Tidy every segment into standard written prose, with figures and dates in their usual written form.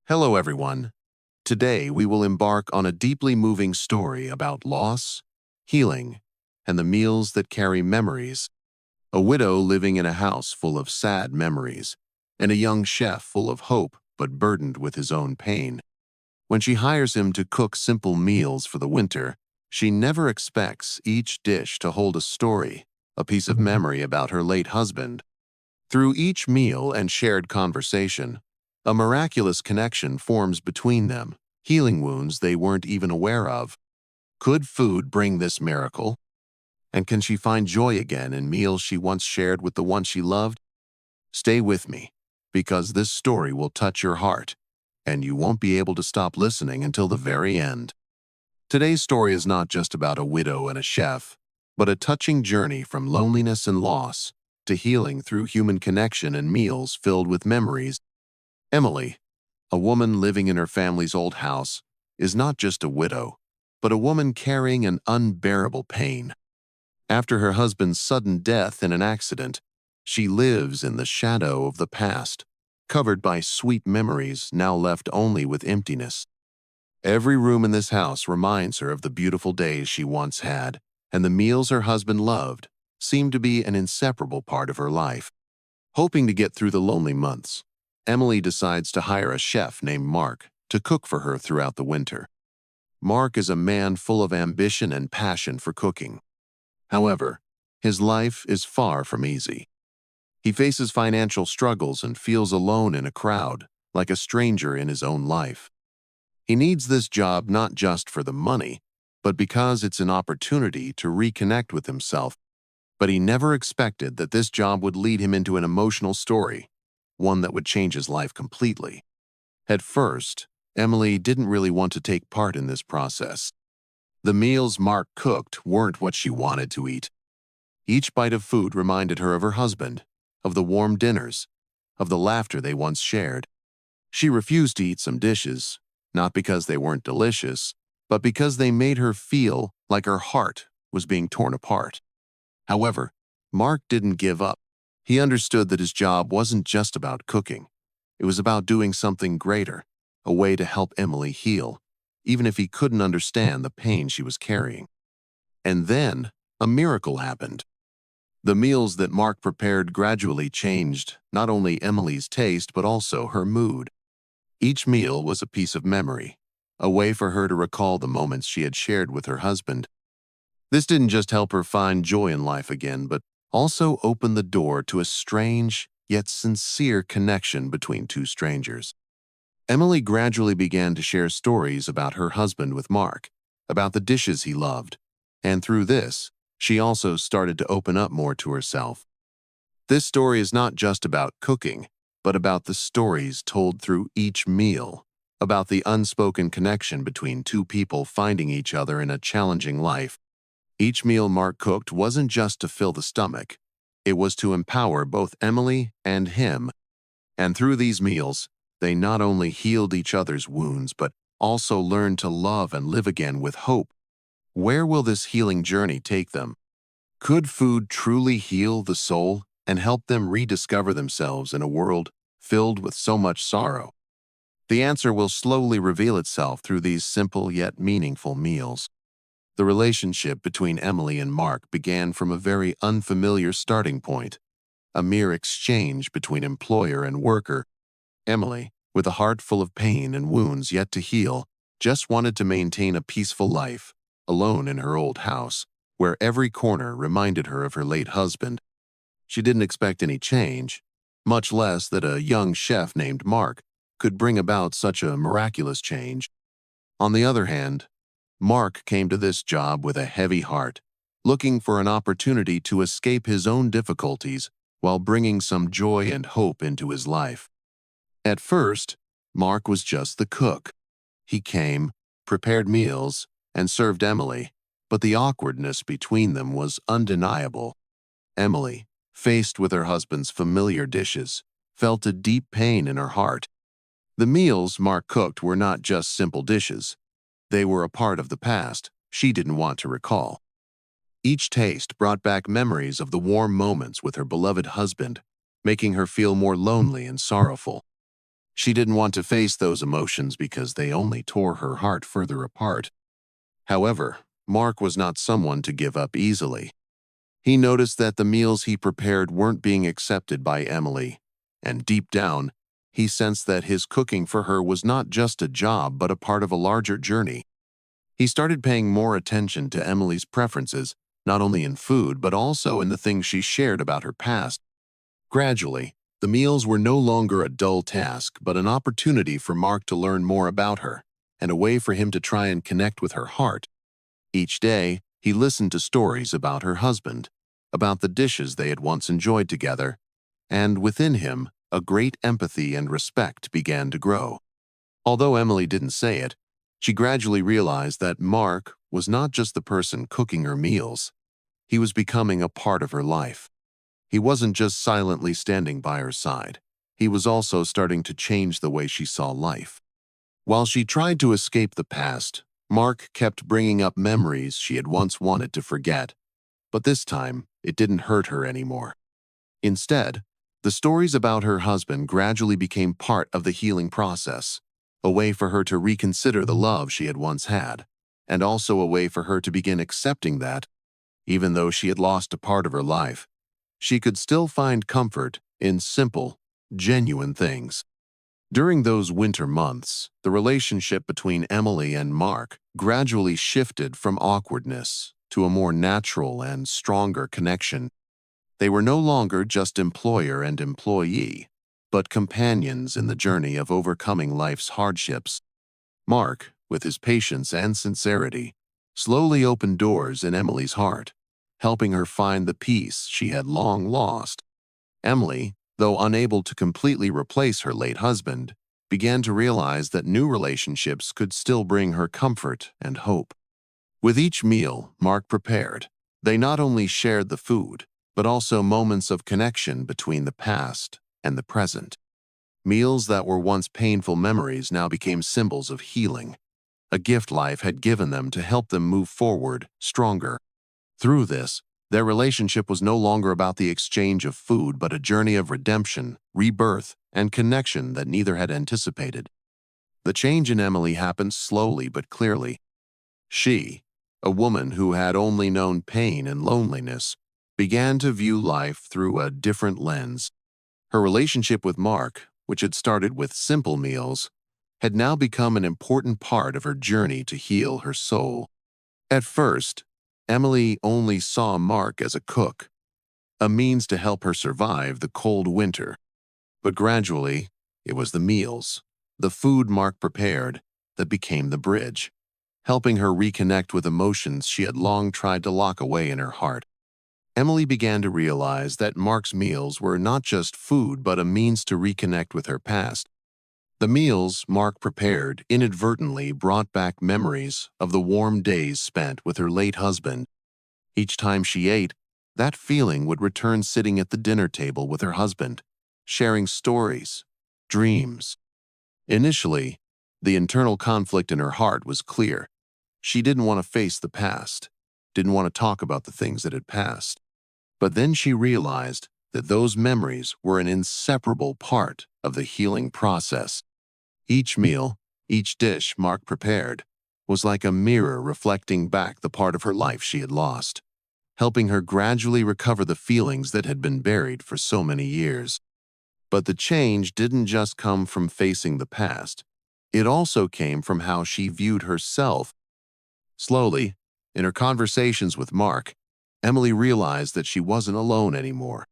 Hello, everyone. Today, we will embark on a deeply moving story about loss, healing, and the meals that carry memories. A widow living in a house full of sad memories, and a young chef full of hope but burdened with his own pain. When she hires him to cook simple meals for the winter, she never expects each dish to hold a story, a piece of memory about her late husband. Through each meal and shared conversation, a miraculous connection forms between them, healing wounds they weren't even aware of. Could food bring this miracle? And can she find joy again in meals she once shared with the one she loved? Stay with me, because this story will touch your heart, and you won't be able to stop listening until the very end. Today's story is not just about a widow and a chef, but a touching journey from loneliness and loss to healing through human connection and meals filled with memories. Emily, a woman living in her family's old house, is not just a widow, but a woman carrying an unbearable pain. After her husband's sudden death in an accident, she lives in the shadow of the past, covered by sweet memories now left only with emptiness. Every room in this house reminds her of the beautiful days she once had, and the meals her husband loved seem to be an inseparable part of her life. Hoping to get through the lonely months, Emily decides to hire a chef named Mark to cook for her throughout the winter. Mark is a man full of ambition and passion for cooking. However, his life is far from easy. He faces financial struggles and feels alone in a crowd, like a stranger in his own life. He needs this job not just for the money, but because it's an opportunity to reconnect with himself. But he never expected that this job would lead him into an emotional story, one that would change his life completely. At first, Emily didn't really want to take part in this process. The meals Mark cooked weren't what she wanted to eat. Each bite of food reminded her of her husband, of the warm dinners, of the laughter they once shared. She refused to eat some dishes, not because they weren't delicious, but because they made her feel like her heart was being torn apart. However, Mark didn't give up. He understood that his job wasn't just about cooking. It was about doing something greater, a way to help Emily heal, even if he couldn't understand the pain she was carrying. And then, a miracle happened. The meals that Mark prepared gradually changed not only Emily's taste but also her mood. Each meal was a piece of memory, a way for her to recall the moments she had shared with her husband. This didn't just help her find joy in life again, but also opened the door to a strange yet sincere connection between two strangers. Emily gradually began to share stories about her husband with Mark, about the dishes he loved, and through this, she also started to open up more to herself. This story is not just about cooking, but about the stories told through each meal, about the unspoken connection between two people finding each other in a challenging life. Each meal Mark cooked wasn't just to fill the stomach, it was to empower both Emily and him. And through these meals, they not only healed each other's wounds, but also learned to love and live again with hope. Where will this healing journey take them? Could food truly heal the soul and help them rediscover themselves in a world filled with so much sorrow? The answer will slowly reveal itself through these simple yet meaningful meals. The relationship between Emily and Mark began from a very unfamiliar starting point, a mere exchange between employer and worker. Emily, with a heart full of pain and wounds yet to heal, just wanted to maintain a peaceful life, alone in her old house, where every corner reminded her of her late husband. She didn't expect any change, much less that a young chef named Mark could bring about such a miraculous change. On the other hand, Mark came to this job with a heavy heart, looking for an opportunity to escape his own difficulties while bringing some joy and hope into his life. At first, Mark was just the cook. He came, prepared meals, and served Emily, but the awkwardness between them was undeniable. Emily, faced with her husband's familiar dishes, felt a deep pain in her heart. The meals Mark cooked were not just simple dishes. They were a part of the past she didn't want to recall. Each taste brought back memories of the warm moments with her beloved husband, making her feel more lonely and sorrowful. She didn't want to face those emotions because they only tore her heart further apart. However, Mark was not someone to give up easily. He noticed that the meals he prepared weren't being accepted by Emily, and deep down, he sensed that his cooking for her was not just a job but a part of a larger journey. He started paying more attention to Emily's preferences, not only in food but also in the things she shared about her past. Gradually, the meals were no longer a dull task but an opportunity for Mark to learn more about her, and a way for him to try and connect with her heart. Each day, he listened to stories about her husband, about the dishes they had once enjoyed together, and within him, a great empathy and respect began to grow. Although Emily didn't say it, she gradually realized that Mark was not just the person cooking her meals. He was becoming a part of her life. He wasn't just silently standing by her side. He was also starting to change the way she saw life. While she tried to escape the past, Mark kept bringing up memories she had once wanted to forget, but this time it didn't hurt her anymore. Instead, the stories about her husband gradually became part of the healing process, a way for her to reconsider the love she had once had, and also a way for her to begin accepting that, even though she had lost a part of her life, she could still find comfort in simple, genuine things. During those winter months, the relationship between Emily and Mark gradually shifted from awkwardness to a more natural and stronger connection. They were no longer just employer and employee, but companions in the journey of overcoming life's hardships. Mark, with his patience and sincerity, slowly opened doors in Emily's heart, helping her find the peace she had long lost. Emily, though unable to completely replace her late husband, began to realize that new relationships could still bring her comfort and hope. With each meal Mark prepared, they not only shared the food, but also moments of connection between the past and the present. Meals that were once painful memories now became symbols of healing, a gift life had given them to help them move forward stronger. Through this, their relationship was no longer about the exchange of food but a journey of redemption, rebirth, and connection that neither had anticipated. The change in Emily happened slowly but clearly. She, a woman who had only known pain and loneliness, began to view life through a different lens. Her relationship with Mark, which had started with simple meals, had now become an important part of her journey to heal her soul. At first, Emily only saw Mark as a cook, a means to help her survive the cold winter. But gradually, it was the meals, the food Mark prepared, that became the bridge, helping her reconnect with emotions she had long tried to lock away in her heart. Emily began to realize that Mark's meals were not just food but a means to reconnect with her past. The meals Mark prepared inadvertently brought back memories of the warm days spent with her late husband. Each time she ate, that feeling would return sitting at the dinner table with her husband, sharing stories, dreams. Initially, the internal conflict in her heart was clear. She didn't want to face the past, didn't want to talk about the things that had passed. But then she realized that those memories were an inseparable part of the healing process. Each meal, each dish Mark prepared, was like a mirror reflecting back the part of her life she had lost, helping her gradually recover the feelings that had been buried for so many years. But the change didn't just come from facing the past. It also came from how she viewed herself. Slowly, in her conversations with Mark, Emily realized that she wasn't alone anymore.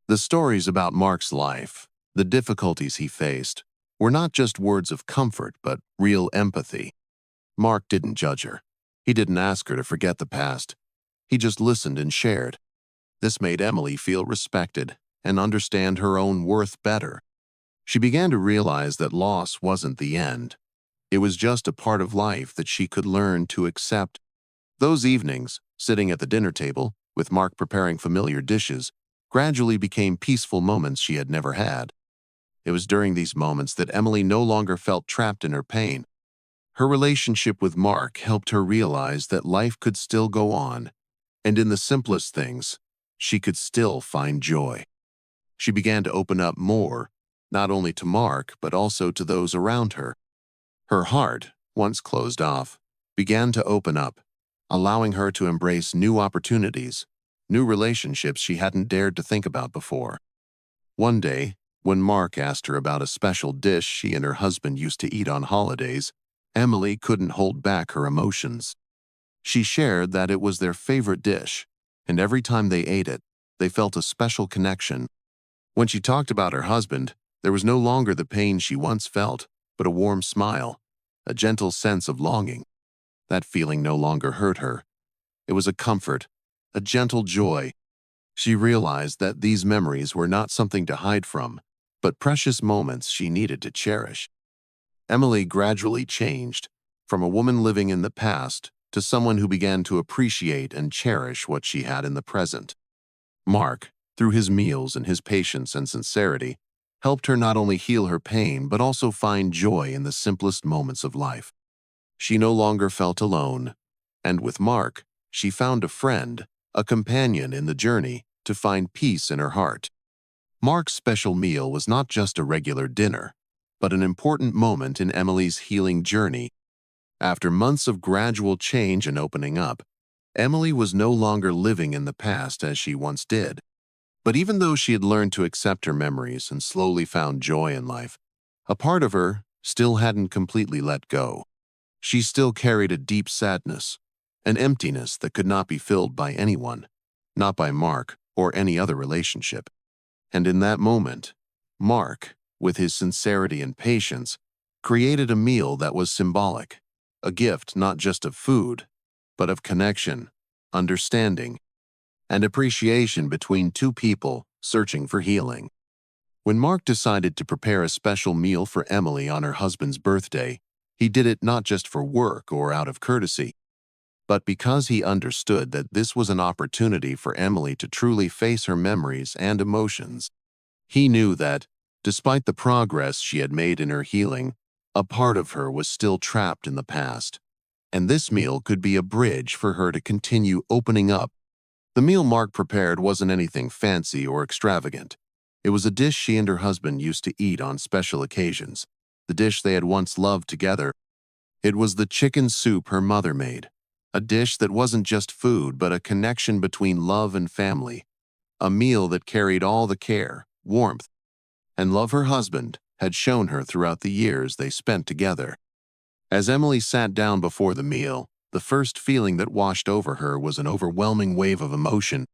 The stories about Mark's life, the difficulties he faced, were not just words of comfort but real empathy. Mark didn't judge her. He didn't ask her to forget the past. He just listened and shared. This made Emily feel respected and understand her own worth better. She began to realize that loss wasn't the end. It was just a part of life that she could learn to accept. Those evenings, sitting at the dinner table, with Mark preparing familiar dishes, gradually became peaceful moments she had never had. It was during these moments that Emily no longer felt trapped in her pain. Her relationship with Mark helped her realize that life could still go on, and in the simplest things, she could still find joy. She began to open up more, not only to Mark but also to those around her. Her heart, once closed off, began to open up, allowing her to embrace new opportunities, new relationships she hadn't dared to think about before. One day, when Mark asked her about a special dish she and her husband used to eat on holidays, Emily couldn't hold back her emotions. She shared that it was their favorite dish, and every time they ate it, they felt a special connection. When she talked about her husband, there was no longer the pain she once felt, but a warm smile, a gentle sense of longing. That feeling no longer hurt her. It was a comfort, a gentle joy. She realized that these memories were not something to hide from, but precious moments she needed to cherish. Emily gradually changed, from a woman living in the past to someone who began to appreciate and cherish what she had in the present. Mark, through his meals and his patience and sincerity, helped her not only heal her pain but also find joy in the simplest moments of life. She no longer felt alone, and with Mark, she found a friend, a companion in the journey to find peace in her heart. Mark's special meal was not just a regular dinner, but an important moment in Emily's healing journey. After months of gradual change and opening up, Emily was no longer living in the past as she once did. But even though she had learned to accept her memories and slowly found joy in life, a part of her still hadn't completely let go. She still carried a deep sadness, an emptiness that could not be filled by anyone, not by Mark or any other relationship. And in that moment, Mark, with his sincerity and patience, created a meal that was symbolic, a gift not just of food, but of connection, understanding, and appreciation between two people searching for healing. When Mark decided to prepare a special meal for Emily on her husband's birthday, he did it not just for work or out of courtesy, but because he understood that this was an opportunity for Emily to truly face her memories and emotions. He knew that, despite the progress she had made in her healing, a part of her was still trapped in the past, and this meal could be a bridge for her to continue opening up. The meal Mark prepared wasn't anything fancy or extravagant. It was a dish she and her husband used to eat on special occasions, the dish they had once loved together. It was the chicken soup her mother made, a dish that wasn't just food but a connection between love and family, a meal that carried all the care, warmth, and love her husband had shown her throughout the years they spent together. As Emily sat down before the meal, the first feeling that washed over her was an overwhelming wave of emotion.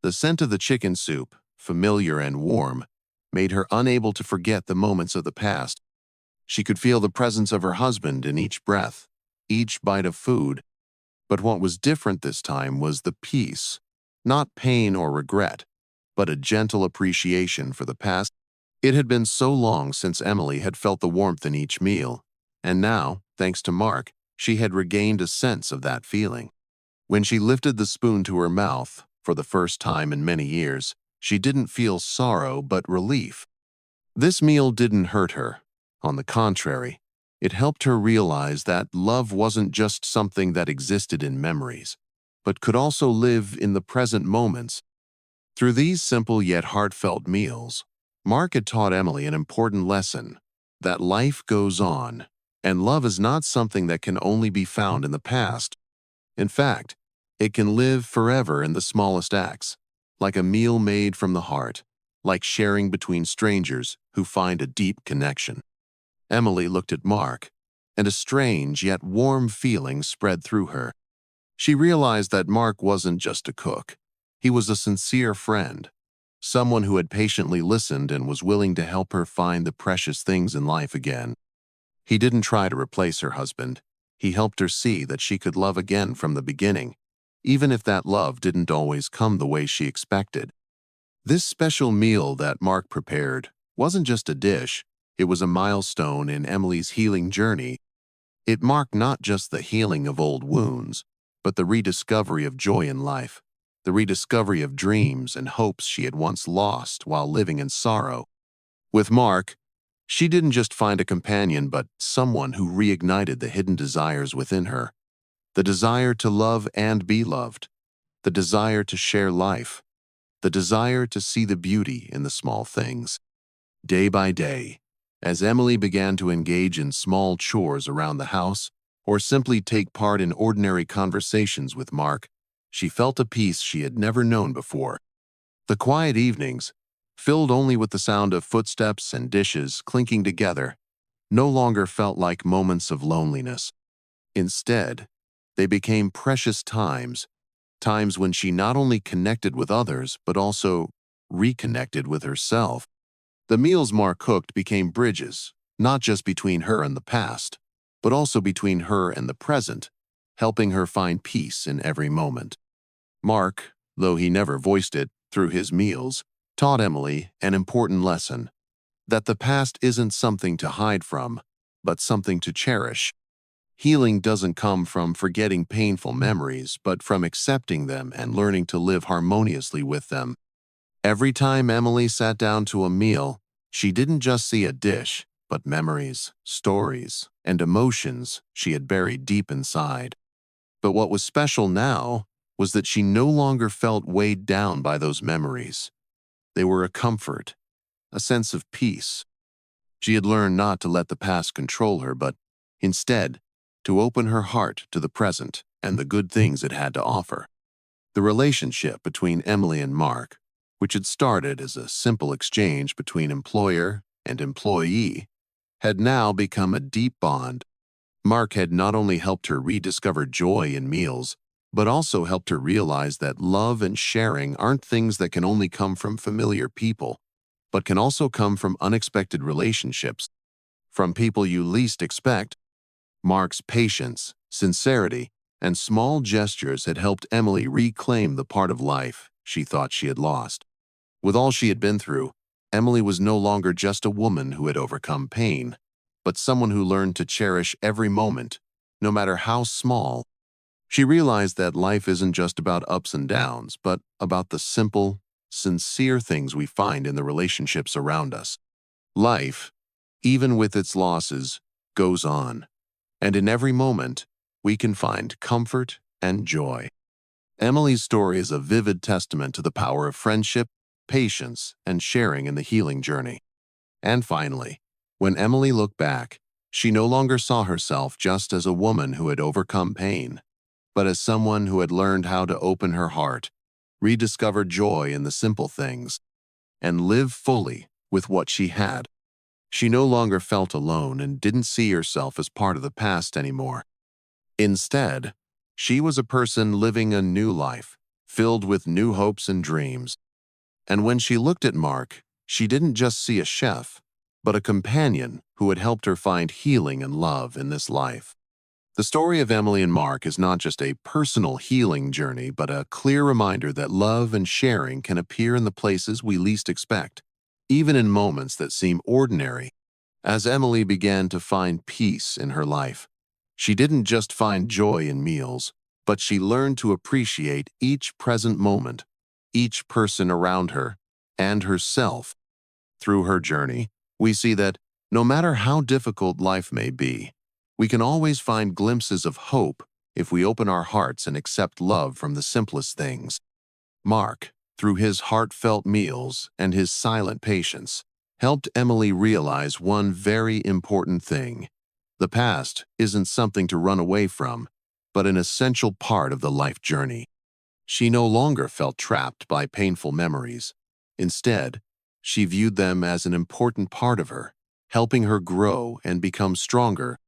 The scent of the chicken soup, familiar and warm, made her unable to forget the moments of the past. She could feel the presence of her husband in each breath, each bite of food. But what was different this time was the peace, not pain or regret, but a gentle appreciation for the past. It had been so long since Emily had felt the warmth in each meal, and now, thanks to Mark, she had regained a sense of that feeling. When she lifted the spoon to her mouth, for the first time in many years, she didn't feel sorrow but relief. This meal didn't hurt her. On the contrary, it helped her realize that love wasn't just something that existed in memories, but could also live in the present moments. Through these simple yet heartfelt meals, Mark had taught Emily an important lesson, that life goes on, and love is not something that can only be found in the past. In fact, it can live forever in the smallest acts, like a meal made from the heart, like sharing between strangers who find a deep connection. Emily looked at Mark, and a strange yet warm feeling spread through her. She realized that Mark wasn't just a cook. He was a sincere friend, someone who had patiently listened and was willing to help her find the precious things in life again. He didn't try to replace her husband. He helped her see that she could love again from the beginning, even if that love didn't always come the way she expected. This special meal that Mark prepared wasn't just a dish, it was a milestone in Emily's healing journey. It marked not just the healing of old wounds, but the rediscovery of joy in life, the rediscovery of dreams and hopes she had once lost while living in sorrow. With Mark, she didn't just find a companion but someone who reignited the hidden desires within her, the desire to love and be loved, the desire to share life, the desire to see the beauty in the small things. Day by day, as Emily began to engage in small chores around the house or simply take part in ordinary conversations with Mark, she felt a peace she had never known before. The quiet evenings, filled only with the sound of footsteps and dishes clinking together, no longer felt like moments of loneliness. Instead, they became precious times, times when she not only connected with others but also reconnected with herself. The meals Mark cooked became bridges, not just between her and the past, but also between her and the present, helping her find peace in every moment. Mark, though he never voiced it through his meals, taught Emily an important lesson: that the past isn't something to hide from, but something to cherish. Healing doesn't come from forgetting painful memories, but from accepting them and learning to live harmoniously with them. Every time Emily sat down to a meal, she didn't just see a dish, but memories, stories, and emotions she had buried deep inside. But what was special now was that she no longer felt weighed down by those memories. They were a comfort, a sense of peace. She had learned not to let the past control her, but instead, to open her heart to the present and the good things it had to offer. The relationship between Emily and Mark, which had started as a simple exchange between employer and employee, had now become a deep bond. Mark had not only helped her rediscover joy in meals, but also helped her realize that love and sharing aren't things that can only come from familiar people, but can also come from unexpected relationships, from people you least expect. Mark's patience, sincerity, and small gestures had helped Emily reclaim the part of life she thought she had lost. With all she had been through, Emily was no longer just a woman who had overcome pain, but someone who learned to cherish every moment, no matter how small. She realized that life isn't just about ups and downs, but about the simple, sincere things we find in the relationships around us. Life, even with its losses, goes on, and in every moment, we can find comfort and joy. Emily's story is a vivid testament to the power of friendship, patience, and sharing in the healing journey. And finally, when Emily looked back, she no longer saw herself just as a woman who had overcome pain, but as someone who had learned how to open her heart, rediscover joy in the simple things, and live fully with what she had. She no longer felt alone and didn't see herself as part of the past anymore. Instead, she was a person living a new life, filled with new hopes and dreams. And when she looked at Mark, she didn't just see a chef, but a companion who had helped her find healing and love in this life. The story of Emily and Mark is not just a personal healing journey, but a clear reminder that love and sharing can appear in the places we least expect, even in moments that seem ordinary. As Emily began to find peace in her life, she didn't just find joy in meals, but she learned to appreciate each present moment, each person around her, and herself. Through her journey, we see that no matter how difficult life may be, we can always find glimpses of hope if we open our hearts and accept love from the simplest things. Mark, through his heartfelt meals and his silent patience, helped Emily realize one very important thing. The past isn't something to run away from, but an essential part of the life journey. She no longer felt trapped by painful memories. Instead, she viewed them as an important part of her, helping her grow and become stronger.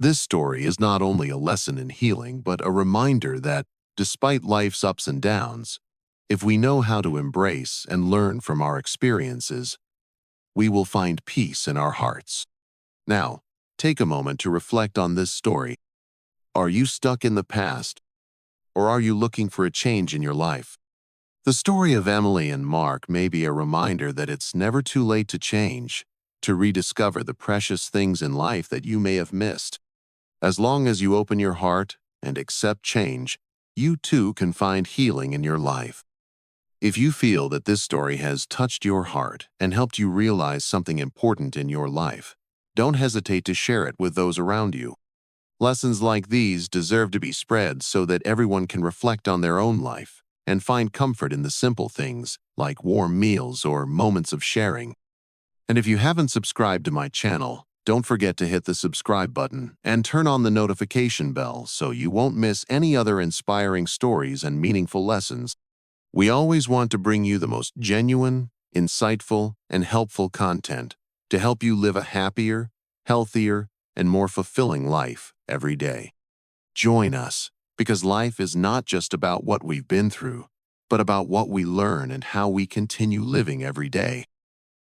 This story is not only a lesson in healing, but a reminder that, despite life's ups and downs, if we know how to embrace and learn from our experiences, we will find peace in our hearts. Now, take a moment to reflect on this story. Are you stuck in the past, or are you looking for a change in your life? The story of Emily and Mark may be a reminder that it's never too late to change, to rediscover the precious things in life that you may have missed. As long as you open your heart and accept change, you too can find healing in your life. If you feel that this story has touched your heart and helped you realize something important in your life, don't hesitate to share it with those around you. Lessons like these deserve to be spread so that everyone can reflect on their own life and find comfort in the simple things like warm meals or moments of sharing. And if you haven't subscribed to my channel, don't forget to hit the subscribe button and turn on the notification bell so you won't miss any other inspiring stories and meaningful lessons. We always want to bring you the most genuine, insightful, and helpful content to help you live a happier, healthier, and more fulfilling life every day. Join us, because life is not just about what we've been through, but about what we learn and how we continue living every day.